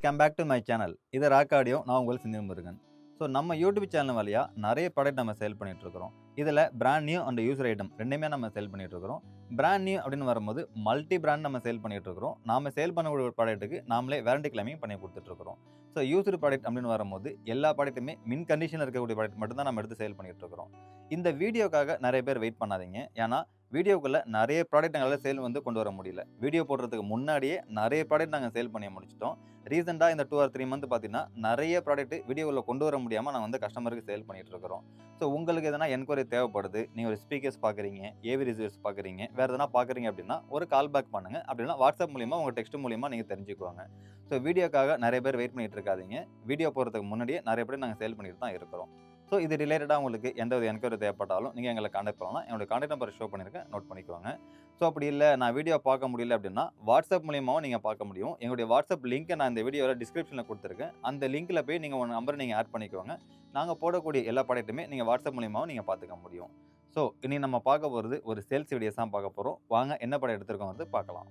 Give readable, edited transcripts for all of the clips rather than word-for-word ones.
Welcome back to my channel. இது rock audio. நான் உங்கள் சிந்திர முருகன். ஸோ நம்ம யூடியூப் சேனல் வழியா நிறைய ப்ராடக்ட் நம்ம சேல் பண்ணிட்டு இருக்கிறோம். இதில் brand new and user item ரெண்டுமே நம்ம சேல் பண்ணிட்டு இருக்கிறோம். பிராண்ட் நியூ அப்படின்னு வரும்போது மல்டி பிராண்ட் நம்ம சேல் பண்ணிட்டு இருக்கிறோம். நாம சேல் பண்ணக்கூடிய ஒரு ப்ராடக்ட்டுக்கு நாமளே வாரண்டி கிளைமிங் பண்ணி கொடுத்துட்டு இருக்கிறோம். ஸோ யூசர் ப்ராடக்ட் அப்படின்னு வரும்போது எல்லா ப்ராடக்ட்டுமே மின் கண்டிஷனில் இருக்கக்கூடிய ப்ராடக்ட் மட்டும் தான் நம்ம எடுத்து சேல் பண்ணிட்டு இருக்கிறோம். இந்த வீடியோக்காக நிறைய பேர் வெயிட் பண்ணாதீங்க. ஏன்னா வீடியோக்குள்ள நிறைய ப்ராடக்ட் எங்களால் சேல் கொண்டு வர முடியல. வீடியோ போடுறதுக்கு முன்னாடியே நிறைய ப்ராடக்ட் நாங்கள் சேல் பண்ணி முடிச்சிட்டோம். ரீசெண்டாக இந்த 2 or 3 மந்த் பார்த்தீங்கன்னா நிறைய ப்ராடக்ட் வீடியோவில் கொண்டு வர முடியாமல் நாங்கள் கஸ்டமருக்கு சேல் பண்ணிட்டு இருக்கிறோம். ஸோ உங்களுக்கு எதனா என்கொயரி தேவைப்படுது, நீங்கள் ஒரு ஸ்பீக்கர்ஸ் பார்க்குறீங்க, ஏவி ரிசீவர்ஸ் பார்க்குறீங்க, வேறு எதனா பார்க்குறீங்க அப்படின்னா ஒரு கால் பேக் பண்ணுங்கள். அப்படின்னா வாட்ஸ்அப் மூலிமா உங்கள் டெக்ஸ்ட் மூலிமா நீங்கள் தெரிஞ்சுக்குவாங்க. ஸோ வீடியோக்காக நிறைய பேர் வெயிட் பண்ணிட்டு இருக்காதீங்க. வீடியோ போகிறதுக்கு முன்னாடியே நிறைய பேர் நாங்கள் சேல் பண்ணிட்டு தான் இருக்கிறோம். ஸோ இது ரிலேட்டடாக உங்களுக்கு எந்த ஒரு என்கொயரி தேவைப்பட்டாலும் நீங்கள் எங்களை கான்டாக்ட் பண்ணலாம். என்னோட கான்டாக்ட் நம்பர் ஷோ பண்ணியிருக்கேன், நோட் பண்ணிக்கோங்க. ஸோ அப்படி இல்லை நான் வீடியோ பார்க்க முடியல அப்படின்னா வாட்ஸ்அப் மூலியமாகவும் நீங்கள் பார்க்க முடியும். எங்களுடைய வாட்ஸ்அப் லிங்க்கை நான் இந்த வீடியோவில் டிஸ்கிரிப்ஷனில் கொடுத்துருக்கேன். அந்த லிங்க்கில் போய் நீங்கள் உங்கள் நம்பரை நீங்கள் ஆட் பண்ணிக்கோங்க. நாங்கள் போடக்கூடிய எல்லா ப்ராடக்ட்டுமே நீங்கள் வாட்ஸ்அப் மூலியமாகவும் நீங்கள் பார்த்துக்க முடியும். ஸோ இனி நம்ம பார்க்க போகிறது ஒரு சேல்ஸ் வீடியோஸ் தான் பார்க்க போகிறோம். வாங்க என்ன படம் எடுத்துருக்கோம் வந்து பார்க்கலாம்.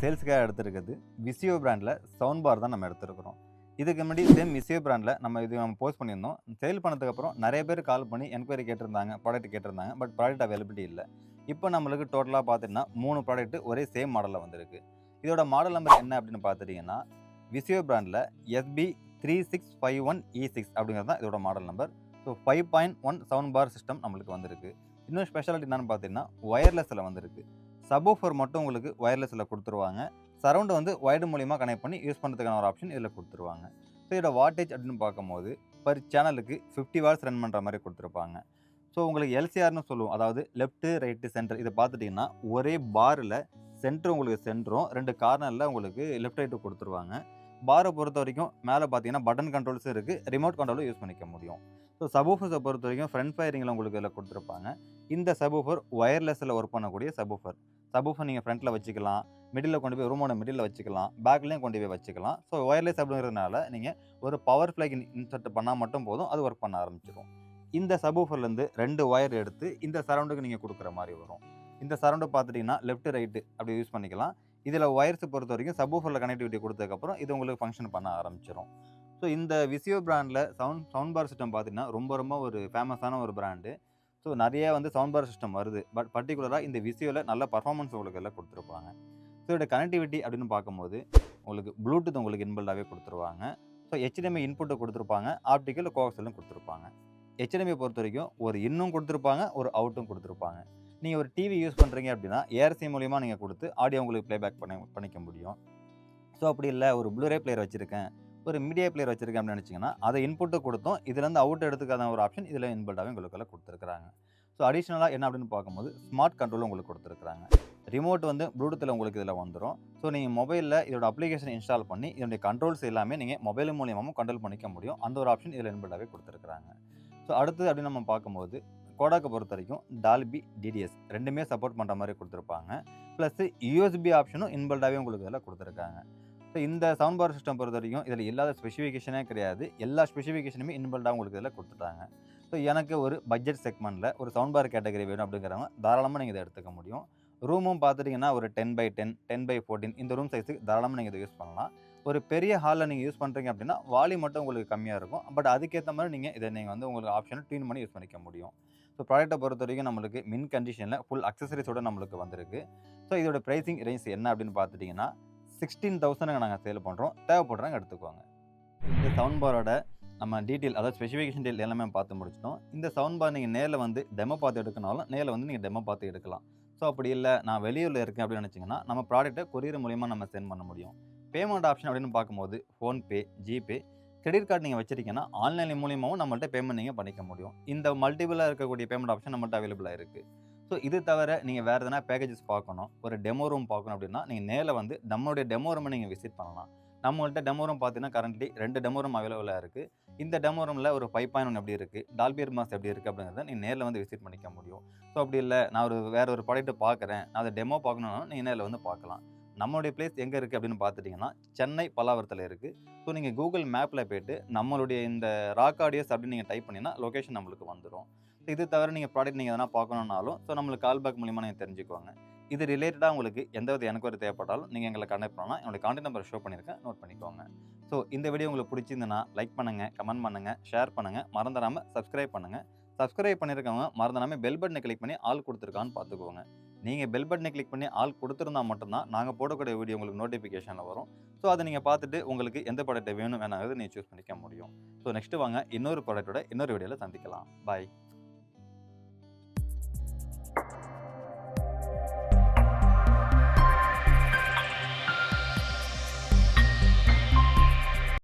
சேல்ஸுக்காக எடுத்துருக்குது விசியோ பிராண்டில் சவுண்ட் பார் தான் நம்ம எடுத்துருக்கிறோம். இதுக்கு முன்னாடி சேம் விசியோ பிராண்டில் நம்ம போஸ்ட் பண்ணியிருந்தோம். சேல் பண்ணதுக்கப்புறம் நிறைய பேர் கால் பண்ணி என்கொயரி கேட்டிருந்தாங்க, ப்ராடக்ட் கேட்டிருந்தாங்க. பட் ப்ராடக்ட் அவைலபிலிட்டி இல்லை. இப்போ நம்மளுக்கு டோட்டலாக பார்த்தீங்கன்னா 3 ப்ராடக்ட் ஒரே சேம் மாடலில் வந்திருக்கு. இதோட மாடல் நம்பர் என்ன அப்படின்னு பார்த்துட்டிங்கன்னா விசியோ பிராண்டில் SB3651E6 அப்படிங்கிறது தான் இதோட model number. So 5.1 sound bar system நம்மளுக்கு வந்திருக்கு. இன்னும் ஸ்பெஷாலிட்டி என்னன்னு பார்த்தீங்கன்னா ஒயர்லெஸில் வந்திருக்கு. சப்வூஃபர் மட்டும் உங்களுக்கு ஒயர்லெஸில் கொடுத்துருவாங்க. சரௌண்டு ஒயர்டு மூலிமா கனெக்ட் பண்ணி யூஸ் பண்ணுறதுக்கான ஒரு ஆப்ஷன் இதில் கொடுத்துருவாங்க. ஸோ இதோட வாட்டேஜ் அப்படின்னு பார்க்கும்போது பர் சேனலுக்கு 50 வாட்ஸ் ரன் பண்ணுற மாதிரி கொடுத்துருப்பாங்க. ஸோ உங்களுக்கு எல்சிஆர்னு சொல்லுவோம், அதாவது லெஃப்ட்டு ரைட்டு சென்டர். இதை பார்த்துட்டிங்கன்னா ஒரே பாரில் சென்டர் உங்களுக்கு சென்டரும் 2 கார்னரில் உங்களுக்கு லெஃப்ட் ரைட்டு கொடுத்துருவாங்க. பாரை பொறுத்த வரைக்கும் மேலே பார்த்தீங்கன்னா பட்டன் கண்ட்ரோல்ஸும் இருக்குது, ரிமோட் கண்ட்ரோலும் யூஸ் பண்ணிக்க முடியும். ஸோ சப்வூஃபர்ஸை பொறுத்த வரைக்கும் ஃப்ரண்ட் ஃபயரிங்கில் உங்களுக்கு இதில் கொடுத்துருப்பாங்க. இந்த சப்வூஃபர் ஒயர்லெஸில் ஒர்க் பண்ணக்கூடிய சப்வூஃபர் நீங்கள் ஃப்ரண்ட்டில் வச்சுக்கலாம், மிடில் கொண்டு போய் ரூமோட மிடில் வச்சுக்கலாம், பேக்லேயும் கொண்டு போய் வச்சுக்கலாம். ஸோ ஒயர்லெஸ் அப்படிங்கிறதுனால நீங்கள் ஒரு பவர் ஃப்ளாக் இன்சர்ட் பண்ணால் மட்டும் போதும், அது ஒர்க் பண்ண ஆரம்பிச்சிடும். இந்த சப்வூஃபர்லேருந்து 2 ஒயர் எடுத்து இந்த சரௌண்டுக்கு நீங்கள் கொடுக்குற மாதிரி வரும். இந்த சரௌண்டு பார்த்துட்டிங்கன்னா லெஃப்ட் ரைட்டு அப்படி யூஸ் பண்ணிக்கலாம். இதில் ஒயர்ஸை பொறுத்த வரைக்கும் சப்வூஃபரில் கனெக்டிவிட்டி கொடுத்ததுக்கப்புறம் இது உங்களுக்கு ஃபங்க்ஷன் பண்ண ஆரம்பிச்சிடும். ஸோ இந்த விசியோ பிராண்டில் சவுண்ட் பார் சிஸ்டம் பார்த்தீங்கன்னா ரொம்ப ஒரு ஃபேமஸான ஒரு பிராண்டு. ஸோ நிறைய சவுண்ட் பார் சிஸ்டம் வருது. பட் பர்டிகுலராக இந்த விசியோவில் நல்ல பர்ஃபார்மன்ஸ் உங்களுக்கு எல்லாம் கொடுத்துருப்பாங்க. ஸோ இதோட கனெக்டிவிட்டி அப்படின்னு பார்க்கும்போது உங்களுக்கு ப்ளூடூத் உங்களுக்கு இன்பில்டாகவே கொடுத்துருவாங்க. ஸோ HDMI இன்புட்டை கொடுத்துருப்பாங்க, ஆப்டிக்கல் கோஆக்சியலும் கொடுத்துருப்பாங்க. HDMI பொறுத்த வரைக்கும் ஒரு இன்னும் கொடுத்துருப்பாங்க, ஒரு அவுட்டும் கொடுத்துருப்பாங்க. நீங்கள் ஒரு டிவி யூஸ் பண்ணுறீங்க அப்படின்னா ஏஆர்சி மூலிமா நீங்கள் கொடுத்து ஆடியோ உங்களுக்கு ப்ளேபேக் பண்ணிக்க முடியும். ஸோ அப்படி இல்லை ஒரு ப்ளூரே பிளேயர் வச்சுருக்கேன், ஒரு மீடியா பிளேயர் வச்சிருக்கேன் அப்படின்னு நினச்சிங்கன்னா அதை இன்புட்டு கொடுத்தோம், இதுலேருந்து அவுட் எடுத்துக்காத ஒரு ஆப்ஷன் இதில் இன்பில்டாகவே உங்களுக்கு கொடுத்துருக்காங்க. ஸோ அடிஷ்னலாக என்ன அப்படின்னு பார்க்கும்போது ஸ்மார்ட் கண்ட்ரோலும் உங்களுக்கு கொடுத்துருக்காங்க. ரிமோட் ப்ளூடூத்தில் உங்களுக்கு இதில் வந்துடும். ஸோ நீங்கள் மொபைலில் இதோட அப்ளிகேஷன் இன்ஸ்டால் பண்ணி இதோடைய கண்ட்ரோல்ஸ் எல்லாமே நீங்கள் மொபைல் மூலியமாகவும் கண்ட்ரோல் பண்ணிக்க முடியும். அந்த ஒரு ஆப்ஷன் இதில் இன்பில்டாகவே கொடுத்துருக்காங்க. ஸோ அடுத்தது அப்படின்னு நம்ம பார்க்கும்போது கோடாக்கை பொறுத்த வரைக்கும் டால்பி டிடிஎஸ் ரெண்டுமே சப்போர்ட் பண்ணுற மாதிரி கொடுத்துருப்பாங்க. ப்ளஸ் யூஎஸ்பி ஆப்ஷனும் இன்பில்டாகவே உங்களுக்கு இதில் கொடுத்துருக்காங்க. ஸோ இந்த சவுண்ட் பார் சிஸ்டம் பொறுத்த வரைக்கும் இதில் இல்லாத ஸ்பெசிஃபிகேஷனே கிடையாது. எல்லா ஸ்பெசிஃபிகேஷனுமே இன்பில்டாக உங்களுக்கு இதில் கொடுத்துட்டாங்க. ஸோ எனக்கு ஒரு பட்ஜெட் செக்மெண்ட்டில் ஒரு சவுண்ட் பார் கேட்டகரி வேணும் அப்படிங்கிறவங்க தாராளமாக நீங்கள் இதை எடுத்துக்க முடியும். ரூமும் பார்த்துட்டிங்கன்னா ஒரு 10x10, 10x14 இந்த ரூம் சைஸுக்கு தாராளமாக நீங்கள் இதை யூஸ் பண்ணலாம். ஒரு பெரிய ஹாலில் நீங்கள் யூஸ் பண்ணுறீங்க அப்படின்னா வால்யூம் மட்டும் உங்களுக்கு கம்மியாக இருக்கும். பட் அதுக்கேற்ற மாதிரி நீங்கள் இதை உங்களுக்கு ஆப்ஷனை ட்யூன் பண்ணி யூஸ் பண்ணிக்க முடியும். ஸோ ப்ராடக்ட்டை பொறுத்த வரைக்கும் நம்மளுக்கு மின் கண்டிஷனில் ஃபுல் அக்சசரிஸோட நம்மளுக்கு வந்திருக்கு. ஸோ இதோட ப்ரைசிங் ரேஞ்ச் என்ன அப்படின்னு பார்த்துட்டிங்கன்னா 16,000க்கு நாங்கள் சேல் பண்ணுறோம். தேவைப்படுறவங்க எடுத்துக்கோங்க. இந்த சவுண்ட் பாரோட நம்ம டீட்டெயில் அதாவது ஸ்பெசிஃபிகேஷன் டீட்டெயில் எல்லாமே பார்த்து முடிச்சிட்டோம். இந்த சவுண்ட் பார் நீங்கள் நேரில் வந்து டெமோ பார்த்து எடுக்கனாலும் நேரில் வந்து நீங்கள் டெமோ பார்த்து எடுக்கலாம். ஸோ அப்படி இல்லை நான் வெளியூரில் இருக்கேன் அப்படின்னு நினச்சிங்கன்னா நம்ம ப்ராடக்ட்டை கொரியர் மூலிமா நம்ம சென்ட் பண்ண முடியும். பேமெண்ட் ஆப்ஷன் அப்படின்னு பார்க்கும்போது ஃபோன்பே, ஜிபே, கிரெடிட் கார்டு நீங்கள் வச்சிருக்கீங்கன்னா ஆன்லைன் மூலியமாகவும் நம்மள்ட்ட பேமெண்ட் நீங்கள் பண்ணிக்க முடியும். இந்த மல்டிபிளாக இருக்கக்கூடிய பேமெண்ட் ஆப்ஷன் நம்மள்ட்ட அவைலபிளாக இருக்குது. ஸோ இது தவிர நீங்கள் வேறு எதனா பேக்கேஜஸ் பார்க்கணும், ஒரு டெமோ ரூம் பார்க்கணும் அப்படின்னா நீங்கள் நேரில் வந்து நம்மளுடைய டெமோ ரூமை நீங்கள் விசிட் பண்ணலாம். நம்மள்ட்ட டெமோ ரூம் பார்த்தீங்கன்னா கரண்ட்லி 2 டெமோ ரூம் அவைலபிளாக இருக்குது. இந்த டெமோ ரூமில் ஒரு 5.1 எப்படி இருக்குது, டால்பி அட்மாஸ் எப்படி இருக்குது அப்படிங்கிறத நீங்கள் நேரில் வந்து விசிட் பண்ணிக்க முடியும். ஸோ அப்படி இல்லை நான் வேற ஒரு ப்ராடக்ட்டை பார்க்குறேன், நான் அதை டெமோ பார்க்கணும்னா நீங்கள் நேரில் வந்து பார்க்கலாம். நம்மளுடைய பிளேஸ் எங்கே இருக்குது அப்படின்னு பார்த்துட்டிங்கன்னா சென்னை பல்லாவரத்தில் இருக்குது. ஸோ நீங்கள் கூகுள் மேப்பில் போய்ட்டு நம்மளுடைய இந்த ராக் ஆடியோஸ் அப்படின்னு நீங்கள் டைப் பண்ணிங்கன்னா லொக்கேஷன் நம்மளுக்கு வந்துடும். இது தவிர நீங்கள் ப்ராடக்ட் நீங்கள் எதனா பார்க்கணுன்னாலும் ஸோ நம்மளுக்கு கால் பேக் மூலிமா நீங்கள் தெரிஞ்சுக்கோங்க. இது ரிலேட்டடாக உங்களுக்கு எந்தவித என்கொயரி தேவைப்பட்டாலும் நீங்கள் எங்களை கான்டாக்ட் பண்ணலாம். என்னோட கான்டாக்ட் நம்பர் ஷோ பண்ணியிருக்கேன், நோட் பண்ணிக்கோங்க. ஸோ இந்த வீடியோ உங்களுக்கு பிடிச்சிருந்துன்னா லைக் பண்ணுங்கள், கமெண்ட் பண்ணுங்கள், ஷேர் பண்ணுங்கள், மறந்துடாமல் சப்ஸ்கிரைப் பண்ணுங்கள். சப்ஸ்கிரைப் பண்ணியிருக்கவங்க மறந்துடாமல் பெல் பட்டனை கிளிக் பண்ணி ஆல் கொடுத்துருக்கான்னு பார்த்துக்கோங்க. நீங்கள் பெல் பட்டனை கிளிக் பண்ணி ஆல் கொடுத்துருந்தா மட்டும்தான் நாங்கள் போடக்கூடிய வீடியோ உங்களுக்கு நோட்டிஃபிகேஷனில் வரும். ஸோ அதை நீங்கள் பார்த்துட்டு உங்களுக்கு எந்த ப்ராடக்ட்டை வேணும் வேணாங்கிறது நீங்கள் சூஸ் பண்ணிக்க முடியும். ஸோ நெக்ஸ்ட்டு வாங்க இன்னொரு ப்ராடக்ட்டோட இன்னொரு வீடியோவில் சந்திக்கலாம். பாய்.